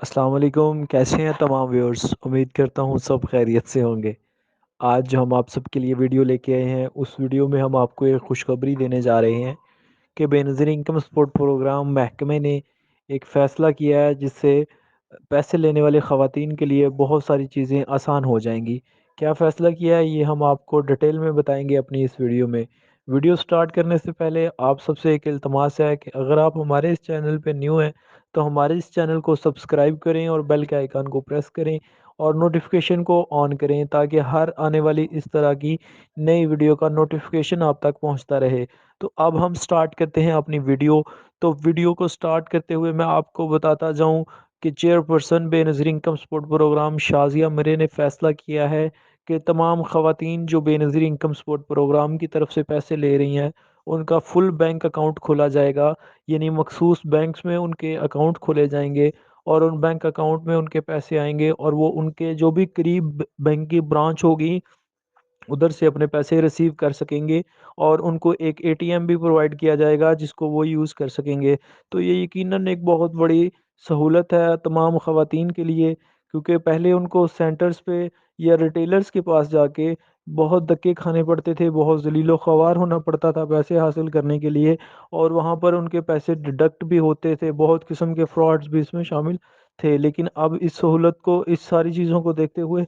السلام علیکم، کیسے ہیں تمام ویورز؟ امید کرتا ہوں سب خیریت سے ہوں گے۔ آج جو ہم آپ سب کے لیے ویڈیو لے کے آئے ہیں، اس ویڈیو میں ہم آپ کو ایک خوشخبری دینے جا رہے ہیں کہ بے نظیر انکم سپورٹ پروگرام محکمے نے ایک فیصلہ کیا ہے، جس سے پیسے لینے والے خواتین کے لیے بہت ساری چیزیں آسان ہو جائیں گی۔ کیا فیصلہ کیا ہے، یہ ہم آپ کو ڈیٹیل میں بتائیں گے اپنی اس ویڈیو میں۔ ویڈیو سٹارٹ کرنے سے پہلے آپ سب سے ایک التماس ہے کہ اگر آپ ہمارے اس چینل پہ نیو ہیں تو ہمارے اس چینل کو سبسکرائب کریں اور بیل کے آئیکن کو پریس کریں اور نوٹیفیکیشن کو آن کریں، تاکہ ہر آنے والی اس طرح کی نئی ویڈیو کا نوٹیفیکیشن آپ تک پہنچتا رہے۔ تو اب ہم سٹارٹ کرتے ہیں اپنی ویڈیو۔ تو ویڈیو کو سٹارٹ کرتے ہوئے میں آپ کو بتاتا جاؤں کہ چیئر پرسن بے نظیر انکم سپورٹ پروگرام شازیہ مرے نے فیصلہ کیا ہے کہ تمام خواتین جو بے نظیر انکم سپورٹ پروگرام کی طرف سے پیسے لے رہی ہیں، ان کا فل بینک اکاؤنٹ کھولا جائے گا، یعنی مخصوص بینکس میں ان کے اکاؤنٹ کھولے جائیں گے اور ان بینک اکاؤنٹ میں ان کے پیسے آئیں گے، اور وہ ان کے جو بھی قریب بینک کی برانچ ہوگی ادھر سے اپنے پیسے ریسیو کر سکیں گے، اور ان کو ایک اے ٹی ایم بھی پرووائڈ کیا جائے گا جس کو وہ یوز کر سکیں گے۔ تو یہ یقیناً ایک بہت بڑی سہولت ہے تمام خواتین کے لیے، کیونکہ پہلے ان کو سینٹرز پہ یا ریٹیلرز کے پاس جا کے بہت دھکے کھانے پڑتے تھے، بہت ذلیل و خوار ہونا پڑتا تھا پیسے حاصل کرنے کے لیے، اور وہاں پر ان کے پیسے ڈیڈکٹ بھی ہوتے تھے، بہت قسم کے فراڈز بھی اس میں شامل تھے۔ لیکن اب اس سہولت کو، اس ساری چیزوں کو دیکھتے ہوئے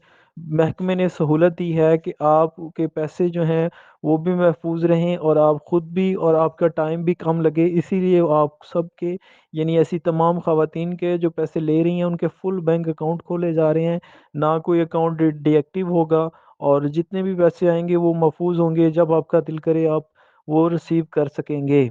محکمے نے سہولت دی ہے کہ آپ کے پیسے جو ہیں وہ بھی محفوظ رہیں، اور آپ خود بھی اور آپ کا ٹائم بھی کم لگے۔ اسی لیے آپ سب کے، یعنی ایسی تمام خواتین کے جو پیسے لے رہی ہیں، ان کے فل بینک اکاؤنٹ کھولے جا رہے ہیں، نہ کوئی اکاؤنٹ ڈی ایکٹیو ہوگا، اور جتنے بھی پیسے آئیں گے وہ محفوظ ہوں گے، جب آپ کا دل کرے آپ وہ ریسیو کر سکیں گے۔